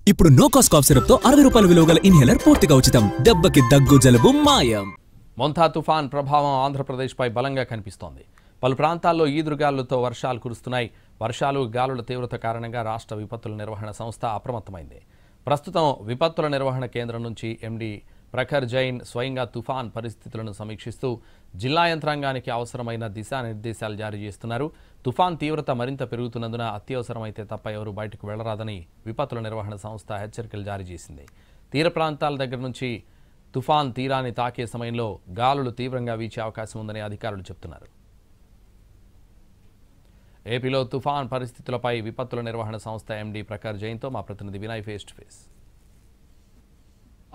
ఇప్పుడు no cost cough syrup తో 60 రూపాయల విలువ గల ఇన్హేలర్ పూర్తిగా ఉచితం. దెబ్బకి దగ్గు జలుబు మాయం. మొంతా తుఫాన్ ప్రభావం ఆంధ్రప్రదేశ్పై బలంగా కనిపిస్తోంది. పలు ప్రాంతాల్లో ఈదురుగాలులతో వర్షాలు కురుస్తున్నాయి. వర్షాలు గాలుల తీవ్రత కారణంగా రాష్ట్ర విపత్తుల నిర్వహణ సంస్థ అప్రమత్తమైంది. ప్రస్తుతం విపత్తుల నిర్వహణ కేంద్రం నుంచి ఎండీ ప్రఖర్ జైన్ స్వయంగా తుఫాన్ పరిస్థితులను సమీక్షిస్తూ జిల్లా యంత్రాంగానికి అవసరమైన దిశానిర్దేశాలు జారీ చేస్తున్నారు. తుఫాన్ తీవ్రత మరింత పెరుగుతున్నందున అత్యవసరమైతే తప్ప ఎవరూ బయటకు వెళ్లరాదని విపత్తుల నిర్వహణ సంస్థ హెచ్చరికలు జారీ చేసింది. తీర ప్రాంతాల దగ్గర నుంచి తుఫాన్ తీరాన్ని తాకే సమయంలో గాలులు తీవ్రంగా వీచే అవకాశం ఉందని అధికారులు చెబుతున్నారు. ఏపీలో తుఫాన్ పరిస్థితులపై విపత్తుల నిర్వహణ సంస్థ ఎండీ ప్రఖర్ జైన్తో మా ప్రతినిధి వినయ్ ఫేస్ టు ఫేస్.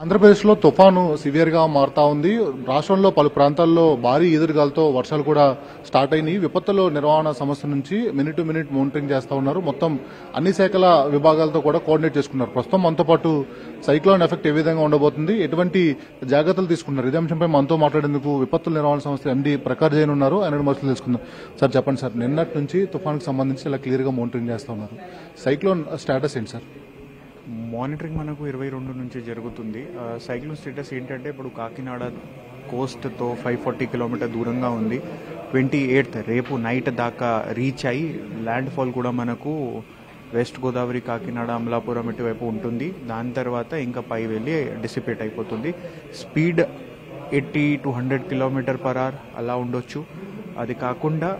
ఆంధ్రప్రదేశ్లో తుఫాను సివియర్గా మారుతా ఉంది. రాష్ట్రంలో పలు ప్రాంతాల్లో భారీ ఎదురుగాలతో వర్షాలు కూడా స్టార్ట్ అయినాయి. విపత్తుల నిర్వహణ సంస్థ నుంచి మినిట్ టు మినిట్ మానిటరింగ్ చేస్తూ ఉన్నారు. మొత్తం అన్ని శాఖల విభాగాలతో కూడా కోఆర్డినేట్ చేసుకున్నారు. ప్రస్తుతం మనతో పాటు సైక్లోన్ ఎఫెక్ట్ ఏ విధంగా ఉండబోతుంది, ఎటువంటి జాగ్రత్తలు తీసుకున్నారు, ఇదే అంశంపై మనతో మాట్లాడేందుకు విపత్తుల నిర్వహణ సంస్థ ఎండీ ప్రఖర్ జైన్ ఉన్నారు. ఆయన మరుసలు తెలుసుకుందాం. సార్ చెప్పండి సార్, నిన్నటి నుంచి తుఫాన్కి సంబంధించి ఇలా క్లియర్గా మానిటరింగ్ చేస్తూ ఉన్నారు. సైక్లోన్ స్టేటస్ ఏంటి సార్? మానిటరింగ్ మనకు 22 నుంచి జరుగుతుంది. సైక్లోన్ స్టేటస్ ఏంటంటే ఇప్పుడు కాకినాడ కోస్ట్తో 540 కిలోమీటర్ దూరంగా ఉంది. 28th రేపు నైట్ దాకా రీచ్ అయ్యి ల్యాండ్ ఫాల్ కూడా మనకు వెస్ట్ గోదావరి, కాకినాడ, అమలాపురం ఇటువైపు ఉంటుంది. దాని తర్వాత ఇంకా పై వెళ్ళి డిసిపేట్ అయిపోతుంది. స్పీడ్ 80 to 100 km/h అలా ఉండొచ్చు. అది కాకుండా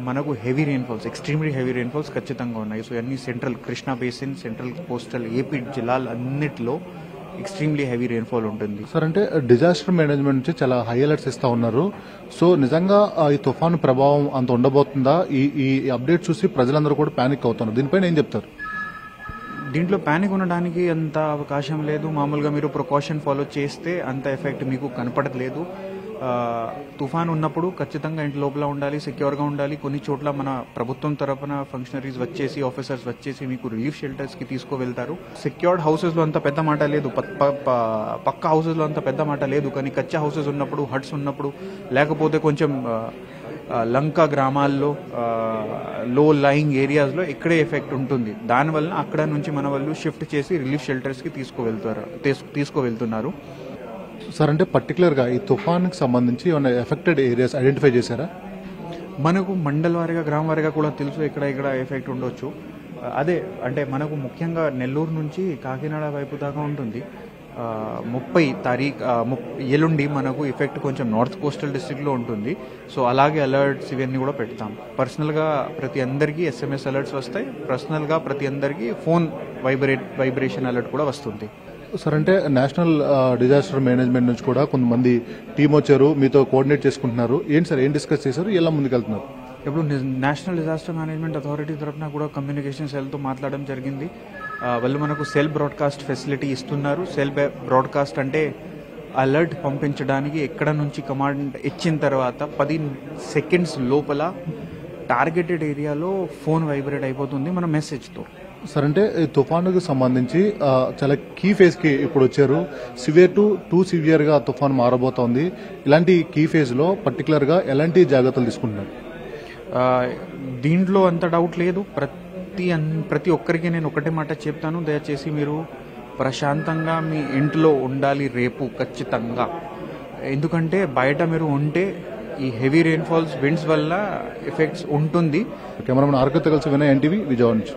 మనకు heavy rainfalls, extremely heavy rainfalls ఖచ్చితంగా ఉన్నాయి. సో అన్ని central Krishna basin, central coastal AP జిల్లాలు అన్నిట్లో ఎక్స్ట్రీమ్లీ హెవీ రెయిన్ఫాల్ ఉంటుంది. సార్, అంటే డిజాస్టర్ మేనేజ్మెంట్ నుంచి చాలా హై అలర్ట్స్ ఇస్తా ఉన్నారు. సో నిజంగా ఈ తుఫాను ప్రభావం అంత ఉండబోతుందా? ఈ అప్డేట్ చూసి ప్రజలందరూ కూడా ప్యానిక్ అవుతున్నారు. దీనిపైన ఏం చెప్తారు? దీంట్లో ప్యానిక్ ఉండడానికి అంత అవకాశం లేదు. మామూలుగా మీరు ప్రికాషన్ ఫాలో చేస్తే అంత ఎఫెక్ట్ మీకు కనపడట్లేదు. తుఫాన్ ఉన్నప్పుడు ఖచ్చితంగా ఇంటి లోపల ఉండాలి, సెక్యూర్గా ఉండాలి. కొన్ని చోట్ల మన ప్రభుత్వం తరఫున ఫంక్షనరీస్ వచ్చేసి, ఆఫీసర్స్ వచ్చేసి మీకు రిలీఫ్ షెల్టర్స్కి తీసుకువెళ్తారు. సెక్యూర్డ్ హౌసెస్లో అంత పెద్ద మాట లేదు, పక్క హౌసెస్లో అంత పెద్ద మాట లేదు. కానీ కచ్చా హౌసెస్ ఉన్నప్పుడు, హట్స్ ఉన్నప్పుడు, లేకపోతే కొంచెం లంక గ్రామాల్లో, లో లయింగ్ ఏరియాస్లో ఇక్కడే ఎఫెక్ట్ ఉంటుంది. దానివల్ల అక్కడ నుంచి మన వాళ్ళు షిఫ్ట్ చేసి రిలీఫ్ షెల్టర్స్కి తీసుకువెళ్తున్నారు. సార్, అంటే పర్టికులర్గా ఈ తుఫాన్కి సంబంధించి ఏమైనా ఎఫెక్టెడ్ ఏరియాస్ ఐడెంటిఫై చేశారా? మనకు మండల వారిగా, గ్రామ వారిగా కూడా తెలుసు ఇక్కడ ఎఫెక్ట్ ఉండొచ్చు. అదే అంటే మనకు ముఖ్యంగా నెల్లూరు నుంచి కాకినాడ వైపు దాకా ఉంటుంది. 30 తారీఖు ఎల్లుండి మనకు ఎఫెక్ట్ కొంచెం నార్త్ కోస్టల్ డిస్ట్రిక్ట్లో ఉంటుంది. సో అలాగే అలర్ట్స్ ఇవన్నీ కూడా పెడతాం. పర్సనల్గా ప్రతి అందరికీ SMS అలర్ట్స్ వస్తాయి. పర్సనల్గా ప్రతి అందరికీ ఫోన్ వైబ్రేషన్ అలర్ట్ కూడా వస్తుంది. సార్, అంటే నేషనల్ డిజాస్టర్ మేనేజ్మెంట్ నుంచి కూడా కొంతమంది టీం వచ్చారు, మీతో కోఆర్డినేట్ చేసుకుంటున్నారు. ఏంటి సార్, ఏం డిస్కస్ చేశారు, ఎలా ముందుకెళ్తున్నారు? ఇప్పుడు నేషనల్ డిజాస్టర్ మేనేజ్మెంట్ అథారిటీ తరఫున కూడా కమ్యూనికేషన్ సెల్తో మాట్లాడడం జరిగింది. వాళ్ళు మనకు సెల్ బ్రాడ్కాస్ట్ ఫెసిలిటీ ఇస్తున్నారు. సెల్ బ్రాడ్కాస్ట్ అంటే అలర్ట్ పంపించడానికి ఎక్కడ నుంచి కమాండ్ ఇచ్చిన తర్వాత 10 seconds లోపల టార్గెటెడ్ ఏరియాలో ఫోన్ వైబ్రేట్ అయిపోతుంది మన మెసేజ్తో. సార్, అంటే తుఫానుకు సంబంధించి చాలా కీ ఫేజ్కి ఇప్పుడు వచ్చారు. సివియర్ టు టూ సివియర్గా తుఫాను మారబోతోంది. ఇలాంటి కీ ఫేజ్లో పర్టికులర్గా ఎలాంటి జాగ్రత్తలు తీసుకుంటున్నారు? దీంట్లో అంత డౌట్ లేదు. ప్రతి ఒక్కరికి నేను ఒకటే మాట చెప్తాను, దయచేసి మీరు ప్రశాంతంగా మీ ఇంట్లో ఉండాలి రేపు ఖచ్చితంగా. ఎందుకంటే బయట మీరు ఉంటే ఈ హెవీ రెయిన్ఫాల్స్, విండ్స్ వల్ల ఎఫెక్ట్స్ ఉంటుంది. కెమెరామెన్ ఆర్కతో కలిసి వినయ్, NTV, విజయవాడ నుంచి.